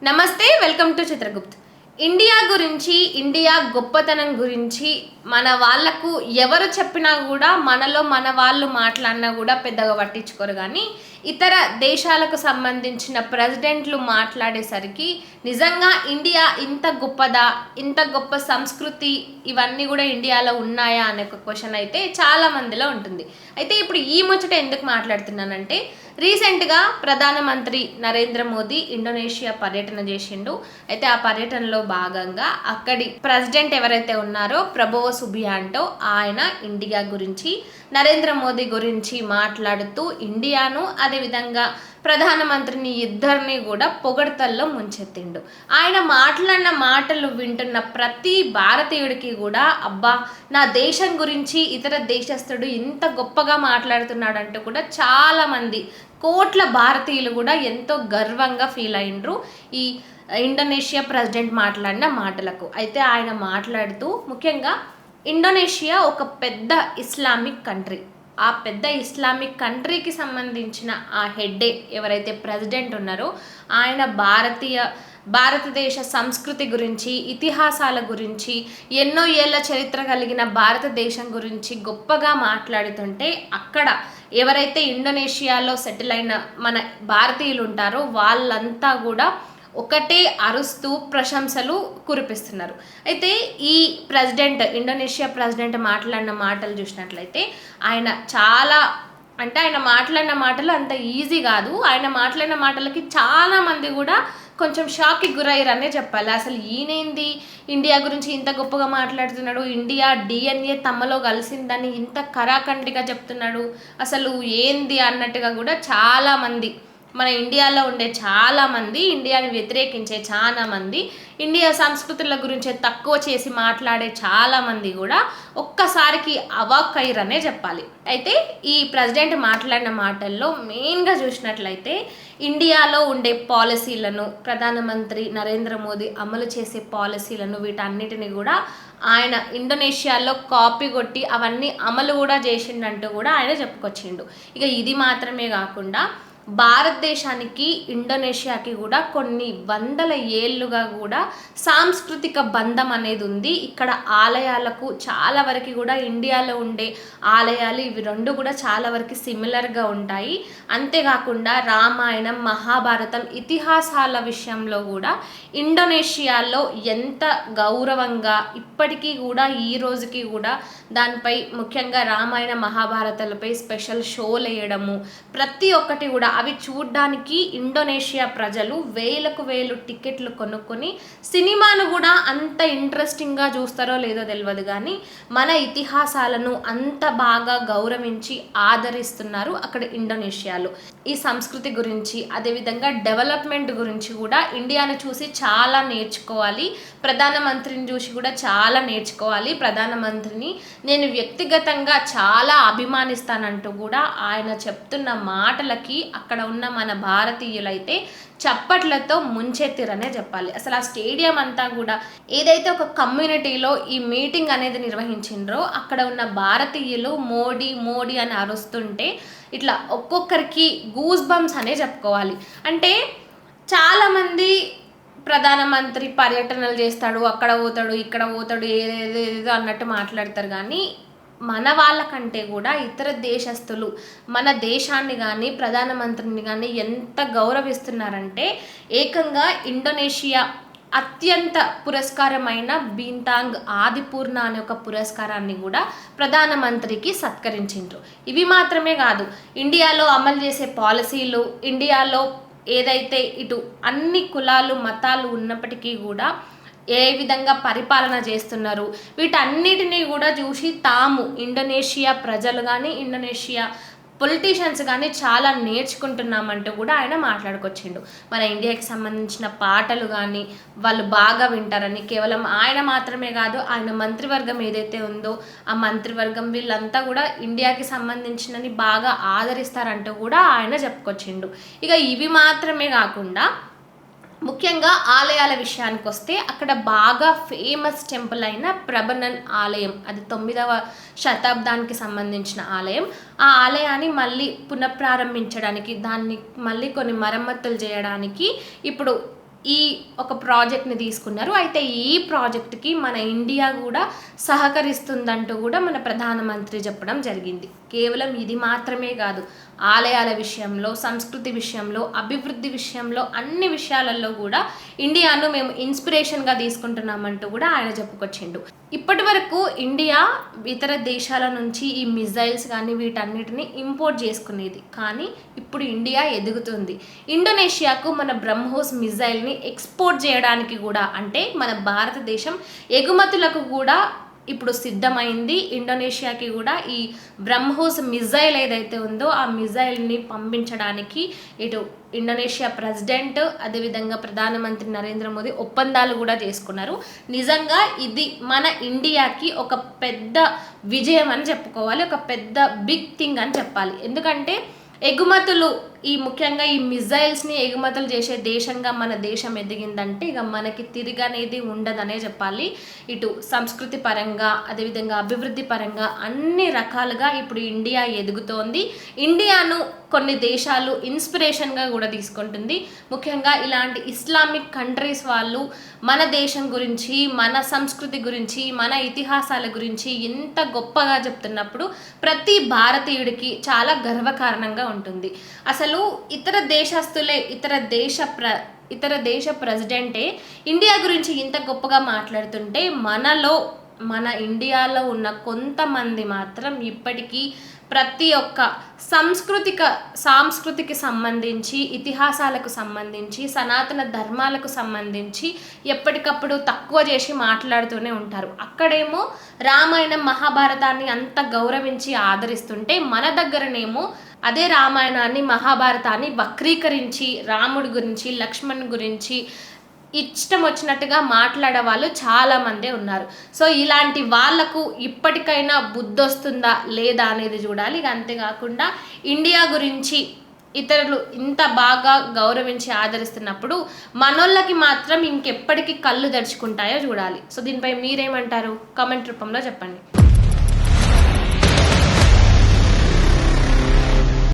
నమస్తే, welcome to Chitragupt. India గురించి, India గొప్పతనం గురించి మన వాళ్ళకు ఎవరు చెప్పినా కూడా, మనలో మన వాళ్ళు మాట్లాడినా కూడా పెద్దగా పట్టించుకోరు. కానీ ఇతర దేశాలకు సంబంధించిన ప్రెసిడెంట్లు మాట్లాడేసరికి నిజంగా ఇండియా ఇంత గొప్పదా, ఇంత గొప్ప సంస్కృతి ఇవన్నీ కూడా ఇండియాలో ఉన్నాయా అనే ఒక క్వశ్చన్ అయితే చాలా మందిలో ఉంటుంది. అయితే ఇప్పుడు ఈ ముచ్చట ఎందుకు మాట్లాడుతున్నానంటే, రీసెంట్గా ప్రధానమంత్రి నరేంద్ర మోదీ ఇండోనేషియా పర్యటన చేసిండు. అయితే ఆ పర్యటనలో భాగంగా అక్కడి ప్రెసిడెంట్ ఎవరైతే ఉన్నారో ప్రబోవో సుబియాంటో, ఆయన ఇండియా గురించి, నరేంద్ర మోదీ గురించి మాట్లాడుతూ ఇండియాను అదేవిధంగా ప్రధానమంత్రిని ఇద్దరిని కూడా పొగడ్తల్లో ముంచెత్తిండు. ఆయన మాట్లాడిన మాటలు వింటున్న ప్రతి భారతీయుడికి కూడా అబ్బా, నా దేశం గురించి ఇతర దేశస్థుడు ఇంత గొప్పగా మాట్లాడుతున్నాడంటూ కూడా చాలామంది కోట్ల భారతీయులు కూడా ఎంతో గర్వంగా ఫీల్ అయ్యిండ్రు ఈ ఇండోనేషియా ప్రెసిడెంట్ మాట్లాడిన మాటలకు. అయితే ఆయన మాట్లాడుతూ ముఖ్యంగా ఇండోనేషియా ఒక పెద్ద ఇస్లామిక్ కంట్రీ. ఆ పెద్ద ఇస్లామిక్ కంట్రీకి సంబంధించిన ఆ హెడ్డే ఎవరైతే ప్రెసిడెంట్ ఉన్నారో ఆయన భారతదేశ సంస్కృతి గురించి, ఇతిహాసాల గురించి, ఎన్నో ఏళ్ల చరిత్ర కలిగిన భారతదేశం గురించి గొప్పగా మాట్లాడుతుంటే, అక్కడ ఎవరైతే ఇండోనేషియాలో సెటిల్ అయిన మన భారతీయులు ఉంటారో వాళ్ళంతా కూడా ఒకటే అరుస్తూ ప్రశంసలు కురిపిస్తున్నారు. అయితే ఈ ఇండోనేషియా ప్రెసిడెంట్ మాట్లాడిన మాటలు చూసినట్లయితే ఆయన మాట్లాడిన మాటలు అంత ఈజీ కాదు. ఆయన మాట్లాడిన మాటలకి చాలామంది కూడా కొంచెం షాక్కి గురయ్యారనే చెప్పాలి. అసలు ఈయనేంది ఇండియా గురించి ఇంత గొప్పగా మాట్లాడుతున్నాడు, ఇండియా డిఎన్ఏ తమలో కలిసిందని ఇంత కరాఖండిగా చెప్తున్నాడు, అసలు ఏంది అన్నట్టుగా కూడా చాలామంది, మన ఇండియాలో ఉండే చాలామంది, ఇండియాని వ్యతిరేకించే చాలామంది, ఇండియా సంస్కృతుల గురించి తక్కువ చేసి మాట్లాడే చాలామంది కూడా ఒక్కసారికి అవాక్ అయ్యారనే చెప్పాలి. అయితే ఈ ప్రెసిడెంట్ మాట్లాడిన మాటల్లో మెయిన్గా చూసినట్లయితే ఇండియాలో ఉండే పాలసీలను, ప్రధానమంత్రి నరేంద్ర మోదీ అమలు చేసే పాలసీలను, వీటన్నిటిని కూడా ఆయన ఇండోనేషియాలో కాపీ కొట్టి అవన్నీ అమలు కూడా చేసిండంటూ కూడా ఆయన చెప్పుకొచ్చిండు. ఇక ఇది మాత్రమే కాకుండా భారతదేశానికి ఇండోనేషియాకి కూడా కొన్ని వందల ఏళ్ళుగా కూడా సాంస్కృతిక బంధం అనేది ఉంది. ఇక్కడ ఆలయాలకు చాలా వరకు కూడా ఇండియాలో ఉండే ఆలయాలు ఇవి రెండు కూడా చాలా వరకు సిమిలర్గా ఉంటాయి. అంతేకాకుండా రామాయణం, మహాభారతం ఇతిహాసాల విషయంలో కూడా ఇండోనేషియాలో ఎంత గౌరవంగా ఇప్పటికీ కూడా ఈ రోజుకి కూడా దానిపై ముఖ్యంగా రామాయణ మహాభారతాలపై స్పెషల్ షోలు వేయడము, ప్రతి ఒక్కటి కూడా అవి చూడ్డానికి ఇండోనేషియా ప్రజలు వేలకు వేలు టికెట్లు కొనుక్కొని సినిమాను కూడా అంత ఇంట్రెస్టింగ్గా చూస్తారో లేదో తెలియదు, కానీ మన ఇతిహాసాలను అంత బాగా గౌరవించి ఆదరిస్తున్నారు అక్కడ ఇండోనేషియాలో. ఈ సంస్కృతి గురించి, అదేవిధంగా డెవలప్మెంట్ గురించి కూడా ఇండియాను చూసి చాలా నేర్చుకోవాలి, ప్రధానమంత్రిని చూసి కూడా చాలా నేర్చుకోవాలి. ప్రధానమంత్రిని నేను వ్యక్తిగతంగా చాలా అభిమానిస్తానంటూ కూడా ఆయన చెప్తున్న మాటలకి అక్కడ ఉన్న మన భారతీయులైతే చప్పట్లతో ముంచెత్తిరనే చెప్పాలి. అసలు ఆ స్టేడియం అంతా కూడా ఏదైతే ఒక కమ్యూనిటీలో ఈ మీటింగ్ అనేది నిర్వహించిండ్రో అక్కడ ఉన్న భారతీయులు మోడీ మోడీ అని అరుస్తుంటే ఇట్లా ఒక్కొక్కరికి గూస్ బంప్స్ అనే చెప్పుకోవాలి. అంటే చాలామంది ప్రధానమంత్రి పర్యటనలు చేస్తాడు, అక్కడ పోతాడు, ఇక్కడ పోతాడు, ఏదేదో అన్నట్టు మాట్లాడతారు. కానీ మన వాళ్ళకంటే కూడా ఇతర దేశస్తులు మన దేశాన్ని కానీ ప్రధానమంత్రిని కానీ ఎంత గౌరవిస్తున్నారంటే, ఏకంగా ఇండోనేషియా అత్యంత పురస్కారమైన బీంతాంగ్ ఆదిపూర్ణ అనే ఒక పురస్కారాన్ని కూడా ప్రధానమంత్రికి సత్కరించిండ్రు. ఇవి మాత్రమే కాదు, ఇండియాలో అమలు చేసే పాలసీలు, ఇండియాలో ఏదైతే ఇటు అన్ని కులాలు మతాలు ఉన్నప్పటికీ కూడా ఏ విధంగా పరిపాలన చేస్తున్నారు, వీటన్నిటినీ కూడా చూసి తాము ఇండోనేషియా ప్రజలు కానీ ఇండోనేషియా పొలిటీషియన్స్ కానీ చాలా నేర్చుకుంటున్నామంటూ కూడా ఆయన మాట్లాడుకొచ్చిండు. మన ఇండియాకి సంబంధించిన పాటలు కానీ వాళ్ళు బాగా వింటారని, కేవలం ఆయన మాత్రమే కాదు ఆయన మంత్రివర్గం ఏదైతే ఉందో ఆ మంత్రివర్గం వీళ్ళంతా కూడా ఇండియాకి సంబంధించినని బాగా ఆదరిస్తారంటూ కూడా ఆయన చెప్పుకొచ్చిండు. ఇక ఇవి మాత్రమే కాకుండా ముఖ్యంగా ఆలయాల విషయానికి వస్తే అక్కడ బాగా ఫేమస్ టెంపుల్ అయిన ప్రభనన్ ఆలయం, అది 9వ శతాబ్దానికి సంబంధించిన ఆలయం. ఆ ఆలయాన్ని మళ్ళీ పునఃప్రారంభించడానికి, దాన్ని మళ్ళీ కొన్ని మరమ్మతులు చేయడానికి ఇప్పుడు ఈ ఒక ప్రాజెక్ట్ని తీసుకున్నారు. అయితే ఈ ప్రాజెక్ట్కి మన ఇండియా కూడా సహకరిస్తుందంటూ కూడా మన ప్రధానమంత్రి చెప్పడం జరిగింది. కేవలం ఇది మాత్రమే కాదు, ఆలయాల విషయంలో, సంస్కృతి విషయంలో, అభివృద్ధి విషయంలో, అన్ని విషయాలలో కూడా ఇండియాను మేము ఇన్స్పిరేషన్గా తీసుకుంటున్నామంటూ కూడా ఆయన చెప్పుకొచ్చిండు. ఇప్పటి వరకు ఇండియా ఇతర దేశాల నుంచి ఈ మిజైల్స్ కానీ వీటన్నిటిని ఇంపోర్ట్ చేసుకునేది. కానీ ఇప్పుడు ఇండియా ఎదుగుతుంది. ఇండోనేషియాకు మన బ్రహ్మోస్ మిజైల్ని ఎక్స్పోర్ట్ చేయడానికి కూడా, అంటే మన భారతదేశం ఎగుమతులకు కూడా ఇప్పుడు సిద్ధమైంది. ఇండోనేషియాకి కూడా ఈ బ్రహ్మోస్ మిజైల్ ఏదైతే ఉందో ఆ మిజైల్ని పంపించడానికి ఇటు ఇండోనేషియా ప్రెసిడెంట్, అదేవిధంగా ప్రధానమంత్రి నరేంద్ర మోదీ ఒప్పందాలు కూడా చేసుకున్నారు. నిజంగా ఇది మన ఇండియాకి ఒక పెద్ద విజయం అని చెప్పుకోవాలి, ఒక పెద్ద బిగ్ థింగ్ అని చెప్పాలి. ఎందుకంటే ఎగుమతులు, ఈ ముఖ్యంగా ఈ మిజైల్స్ని ఎగుమతులు చేసే దేశంగా మన దేశం ఎదిగిందంటే ఇక మనకి తిరిగి అనేది ఉండదనే చెప్పాలి. ఇటు సంస్కృతి పరంగా, అదేవిధంగా అభివృద్ధి పరంగా అన్ని రకాలుగా ఇప్పుడు ఇండియా ఎదుగుతోంది. ఇండియాను కొన్ని దేశాలు ఇన్స్పిరేషన్గా కూడా తీసుకుంటుంది. ముఖ్యంగా ఇలాంటి ఇస్లామిక్ కంట్రీస్ వాళ్ళు మన దేశం గురించి, మన సంస్కృతి గురించి, మన ఇతిహాసాల గురించి ఇంత గొప్పగా చెప్తున్నప్పుడు ప్రతి భారతీయుడికి చాలా గర్వకారణంగా ఉంటుంది. అసలు ఇతర దేశస్తులే, ఇతర దేశ ప్రెసిడెంటే ఇండియా గురించి ఇంత గొప్పగా మాట్లాడుతుంటే మన ఇండియాలో ఉన్న కొంతమంది మాత్రం ఇప్పటికీ ప్రతి ఒక్క సాంస్కృతికి సంబంధించి, ఇతిహాసాలకు సంబంధించి, సనాతన ధర్మాలకు సంబంధించి ఎప్పటికప్పుడు తక్కువ చేసి మాట్లాడుతూనే ఉంటారు. అక్కడేమో రామాయణం, మహాభారతాన్ని అంత గౌరవించి ఆదరిస్తుంటే మన దగ్గరనేమో అదే రామాయణాన్ని, మహాభారతాన్ని వక్రీకరించి రాముడి గురించి, లక్ష్మణ్ గురించి ఇష్టం వచ్చినట్టుగా మాట్లాడే వాళ్ళు చాలామందే ఉన్నారు. సో ఇలాంటి వాళ్లకు ఇప్పటికైనా బుద్ధి వస్తుందా లేదా అనేది చూడాలి. ఇక అంతేకాకుండా ఇండియా గురించి ఇతరులు ఇంత బాగా గౌరవించి ఆదరిస్తున్నప్పుడు మనోళ్ళకి మాత్రం ఇంకెప్పటికీ కళ్ళు తెరుచుకుంటాయో చూడాలి. సో దీనిపై మీరేమంటారు? కామెంట్ రూపంలో చెప్పండి.